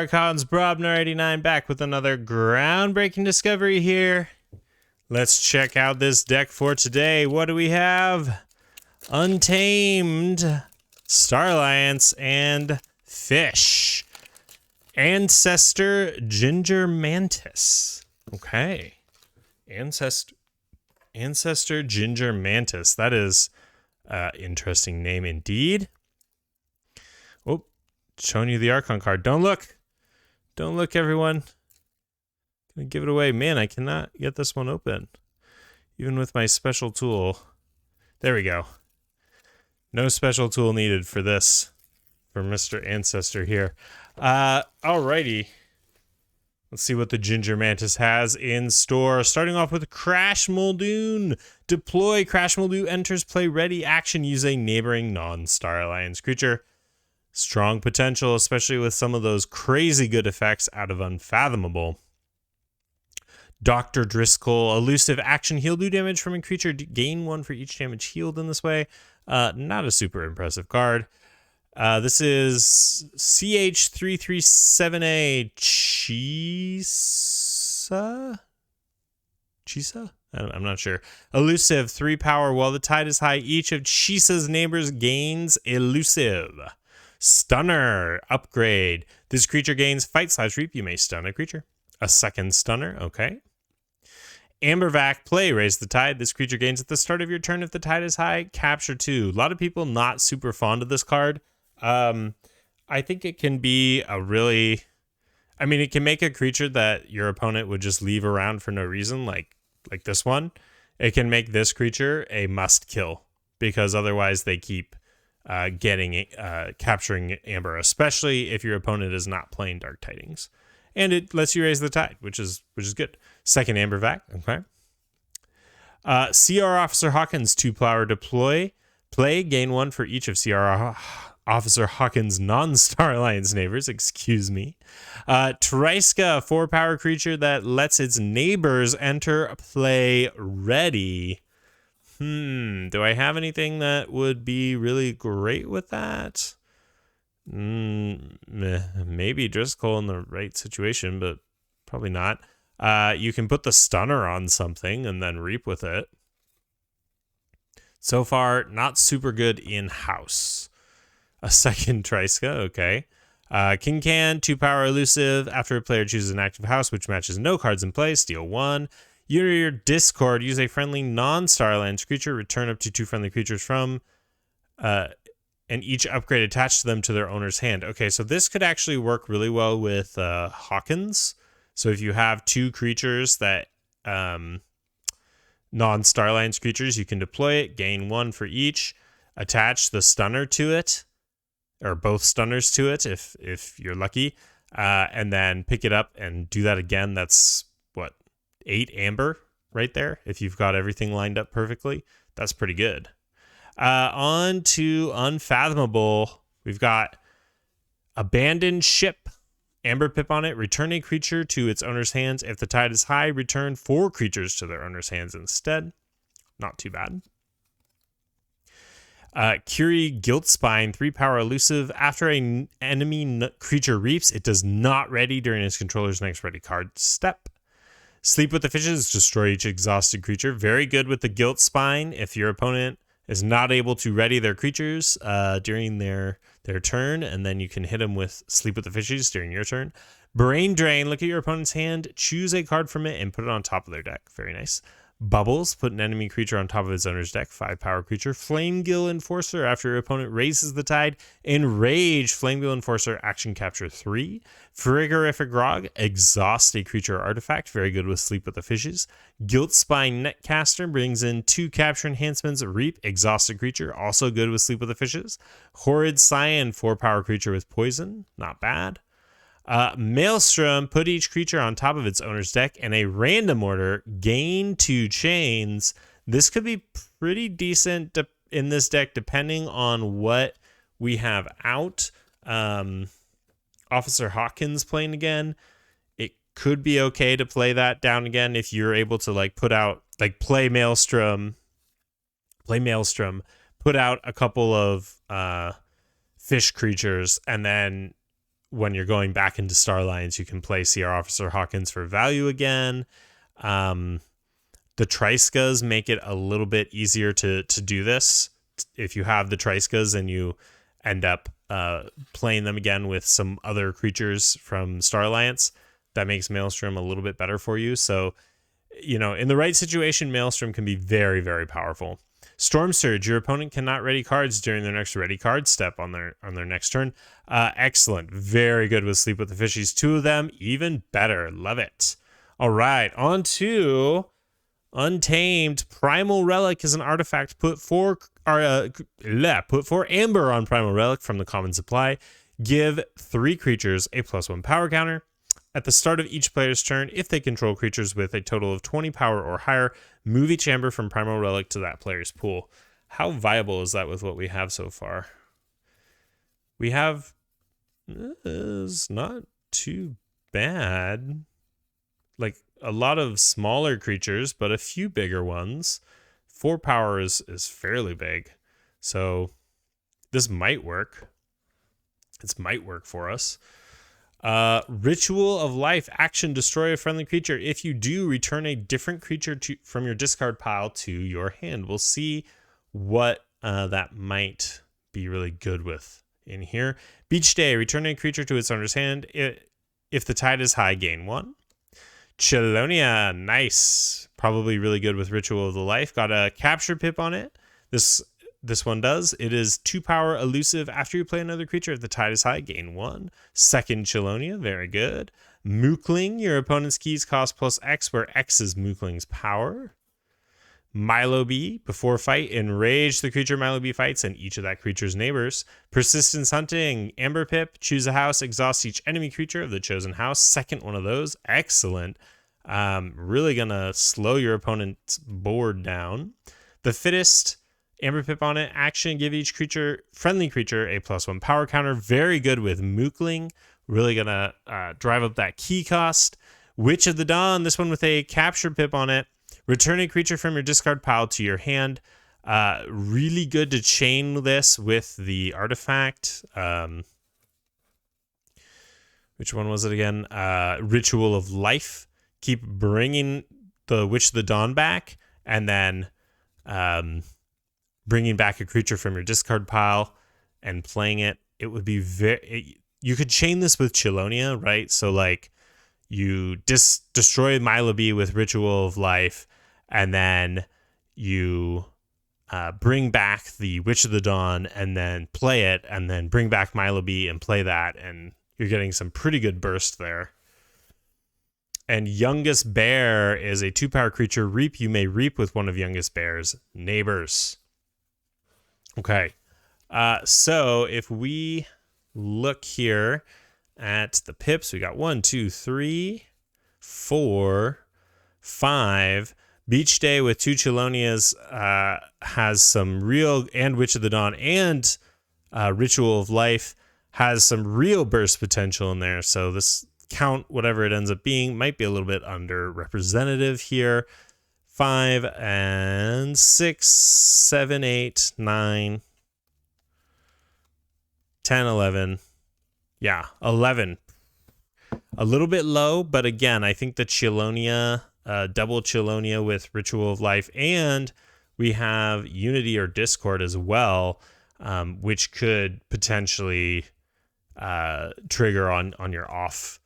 Archons, Brobner89 back with another groundbreaking discovery here. Let's check out this deck for today. What do we have? Untamed, Star Alliance, and Fish. Ancestor, Gingermantis. Okay. Ancestor, Gingermantis. That is an interesting name indeed. Oh, showing you the Archon card. Don't look. Don't look, everyone. Gonna give it away. Man, I cannot get this one open. Even with my special tool. There we go. No special tool needed for this. For Mr. Ancestor here. Alrighty. Let's see what the Gingermantis has in store. Starting off with Crash Muldoon. Deploy. Crash Muldoon enters play ready action. Use a neighboring non-Star Alliance creature. Strong potential, especially with some of those crazy good effects out of Unfathomable. Dr. Driscoll. Elusive action. Heal. Do damage from a creature. Gain 1 for each damage healed in this way. Not a super impressive card. This is CH337A Chisa? I'm not sure. Elusive, 3 power. While the tide is high, each of Chisa's neighbors gains elusive. Stunner, upgrade. This creature gains fight/reap. You may stun a creature. A second stunner, okay. Ambervac, play, raise the tide. This creature gains at the start of your turn if the tide is high. Capture 2. A lot of people not super fond of this card. I think it can be a really, it can make a creature that your opponent would just leave around for no reason, like this one. It can make this creature a must kill because otherwise they keep capturing Amber, especially if your opponent is not playing Dark Tidings. And it lets you raise the tide, which is good. Second Ambervac, okay. CR Officer Hawkins, 2 power, deploy. Play, gain 1 for each of CR Officer Hawkins' non-Star Alliance neighbors, excuse me. Triska, 4 power creature that lets its neighbors enter play ready. Do I have anything that would be really great with that? Maybe Driscoll in the right situation, but probably not. You can put the stunner on something and then reap with it. So far, not super good in-house. A second Triska, okay. Kincan, 2 power elusive. After a player chooses an active house, which matches no cards in play, steal 1. Your Discord, use a friendly non-Star Alliance creature. Return up to 2 friendly creatures from... and each upgrade attached to them to their owner's hand. Okay, so this could actually work really well with Hawkins. So if you have 2 creatures that non-Star Alliance creatures, you can deploy it, gain 1 for each, attach the stunner to it, or both stunners to it if you're lucky, and then pick it up and do that again. That's, 8 amber right there? If you've got everything lined up perfectly, that's pretty good. On to Unfathomable. We've got Abandoned Ship. Amber pip on it. Return a creature to its owner's hands. If the tide is high, return 4 creatures to their owner's hands instead. Not too bad. Curie Guiltspine, 3 power elusive. After an enemy creature reaps, it does not ready during its controller's next ready card step. Sleep with the Fishes, destroy each exhausted creature. Very good with the Guiltspine. If your opponent is not able to ready their creatures during their turn, and then you can hit them with Sleep with the Fishes during your turn. Brain Drain, look at your opponent's hand, choose a card from it, and put it on top of their deck. Very nice. Bubbles, put an enemy creature on top of its owner's deck. 5 power creature. Flamegill Enforcer, after your opponent raises the tide. Enrage, Flamegill Enforcer, action capture 3. Frigorific Grog, exhaust a creature or artifact. Very good with Sleep with the Fishes. Guiltspine Netcaster brings in 2 capture enhancements. Reap, exhaust a creature, also good with Sleep with the Fishes. Horrid Cyan, 4 power creature with poison, not bad. Maelstrom, put each creature on top of its owner's deck in a random order, gain 2 chains. This could be pretty decent in this deck depending on what we have out. Officer Hawkins playing again. It could be okay to play that down again if you're able to put out, play Maelstrom, put out a couple of fish creatures, and then when you're going back into Star Alliance, you can play CR Officer Hawkins for value again. The Tryskas make it a little bit easier to do this. If you have the Tryskas and you end up playing them again with some other creatures from Star Alliance, that makes Maelstrom a little bit better for you. So, you know, in the right situation, Maelstrom can be very, very powerful. Storm Surge, your opponent cannot ready cards during their next ready card step on their next turn. Excellent. Very good with Sleep with the Fishies. 2 of them, even better. Love it. All right, on to Untamed. Primal Relic is an artifact. Put 4 Amber on Primal Relic from the common supply. Give 3 creatures a +1 power counter. At the start of each player's turn, if they control creatures with a total of 20 power or higher, move each Amber from Primal Relic to that player's pool. How viable is that with what we have so far? We have... It's not too bad. Like, a lot of smaller creatures, but a few bigger ones. 4 power is fairly big. So, this might work. This might work for us. Ritual of Life. Action. Destroy a friendly creature. If you do, return a different creature from your discard pile to your hand. We'll see what that might be really good with in here. Beach Day. Return a creature to its owner's hand. If the tide is high, gain 1. Chelonia. Nice. Probably really good with Ritual of the Life. Got a capture pip on it. This one does. It is 2 power elusive. After you play another creature, if the tide is high, gain 1. Second Chelonia, very good. Mookling, your opponent's keys cost +X, where X is Mookling's power. Milo Bee, before fight, enrage the creature Milo Bee fights and each of that creature's neighbors. Persistence Hunting, Amber Pip, choose a house, exhaust each enemy creature of the chosen house. Second one of those, excellent. Really gonna slow your opponent's board down. The Fittest, Amber Pip on it. Action, give each friendly creature a +1 power counter. Very good with Mookling. Really gonna drive up that key cost. Witch of the Dawn, this one with a capture pip on it. Return a creature from your discard pile to your hand. Really good to chain this with the artifact. Which one was it again? Ritual of Life. Keep bringing the Witch of the Dawn back, and then bringing back a creature from your discard pile and playing it. It would be you could chain this with Chelonia, right? So like you destroy Milo Bee with Ritual of Life, and then you bring back the Witch of the Dawn and then play it, and then bring back Milo Bee and play that, and you're getting some pretty good burst there. And Youngest Bear is a 2 power creature. Reap, you may reap with one of Youngest Bear's neighbors. Okay, so if we look here at the pips, we got 1, 2, 3, 4, 5. Beach Day with 2 Chelonias has some real, and Witch of the Dawn and Ritual of Life has some real burst potential in there. So this count, whatever it ends up being, might be a little bit underrepresentative here. 5 and 6, 7, 8, 9, 10, 11. Yeah, 11. A little bit low, but again, I think the Chelonia, double Chelonia with Ritual of Life, and we have Unity or Discord as well, which could potentially trigger on your off.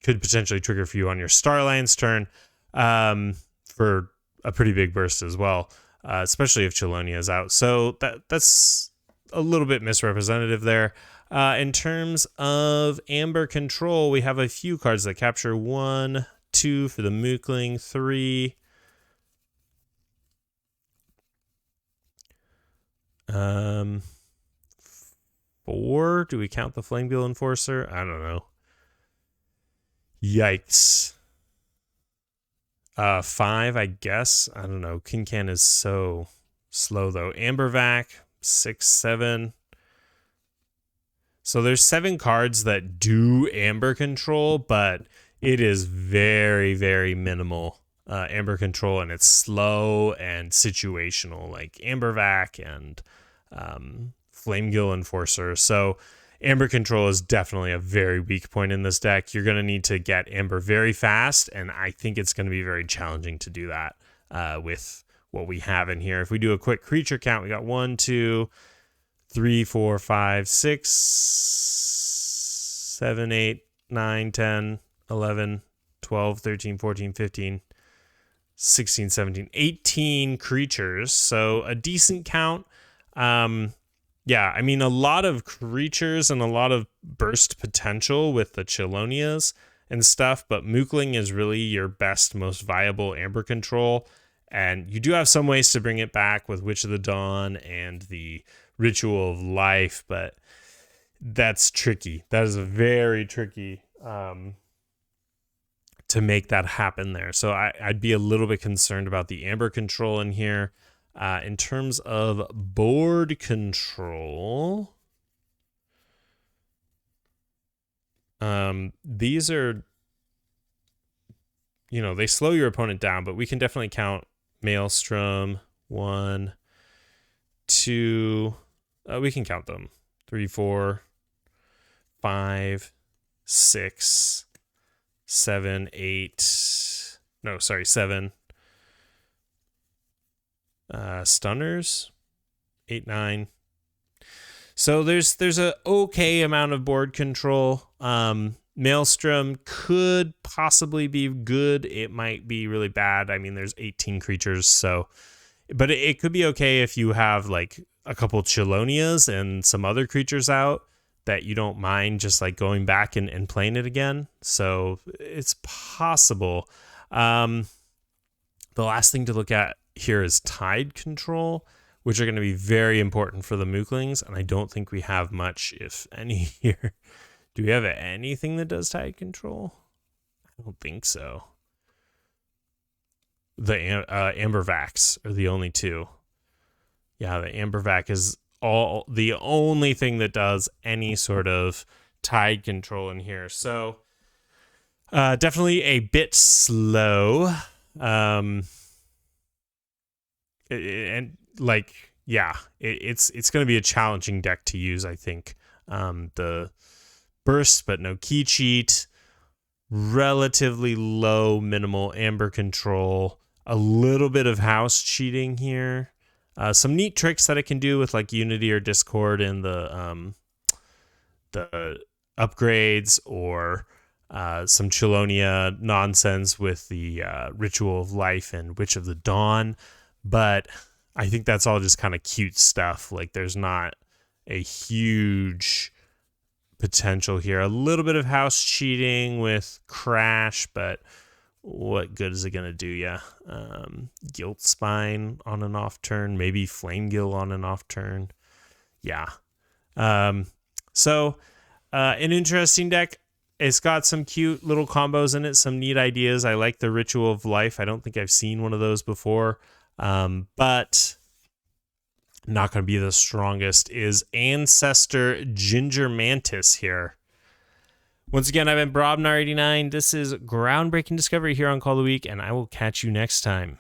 Could potentially trigger for you on your Star Alliance turn for a pretty big burst as well, especially if Chelonia is out. So that's a little bit misrepresentative there. In terms of Amber Control, we have a few cards that capture. 1, 2 for the Mookling, 3. 4. Do we count the Flamegill Enforcer? I don't know. Yikes. 5, I guess. I don't know. Kincan is so slow, though. Ambervac, 6, 7. So there's 7 cards that do Amber Control, but it is very, very minimal Amber Control, and it's slow and situational, like Ambervac and Flamegill Enforcer. So Amber Control is definitely a very weak point in this deck. You're going to need to get Amber very fast, and I think it's going to be very challenging to do that with what we have in here. If we do a quick creature count, we got 1, 2, 3, 4, 5, 6, 7, 8, 9, 10, 11, 12, 13, 14, 15, 16, 17, 18 creatures. So a decent count. Yeah, I mean, a lot of creatures and a lot of burst potential with the Chelonias and stuff, but Mookling is really your best, most viable Amber Control. And you do have some ways to bring it back with Witch of the Dawn and the Ritual of Life, but that's tricky. That is very tricky to make that happen there. So I'd be a little bit concerned about the Amber Control in here. In terms of board control, these are, they slow your opponent down, but we can definitely count Maelstrom, 1, 2, we can count them, 3, 4, 5, 6, 7, 8, no, sorry, 7. Stunners, 8, 9. So there's a okay amount of board control. Maelstrom could possibly be good. It might be really bad. I mean, there's 18 creatures, so, but it could be okay if you have like a couple Chelonias and some other creatures out that you don't mind just like going back and playing it again. So it's possible. The last thing to look at here is tide control, which are going to be very important for the Mooklings, and I don't think we have much, if any, here. Do we have anything that does tide control? I don't think so. The Ambervacs are the only two. Yeah, the Ambervac is the only thing that does any sort of tide control in here. So definitely a bit slow. It's going to be a challenging deck to use, I think. The burst, but no key cheat, relatively low minimal Amber Control, a little bit of house cheating here, some neat tricks that it can do with like Unity or Discord and the upgrades, or some Chelonia nonsense with the Ritual of Life and Witch of the Dawn. But I think that's all just kind of cute stuff. Like, there's not a huge potential here. A little bit of house cheating with Crash, but what good is it going to do ya? Guilt Spine on an off turn, maybe Flamegill on an off turn. Yeah. So an interesting deck. It's got some cute little combos in it, some neat ideas. I like the Ritual of Life. I don't think I've seen one of those before. But not going to be the strongest is Ancestor Gingermantis here. Once again, I've been Brobnar89. This is Groundbreaking Discovery here on Cull the Weak, and I will catch you next time.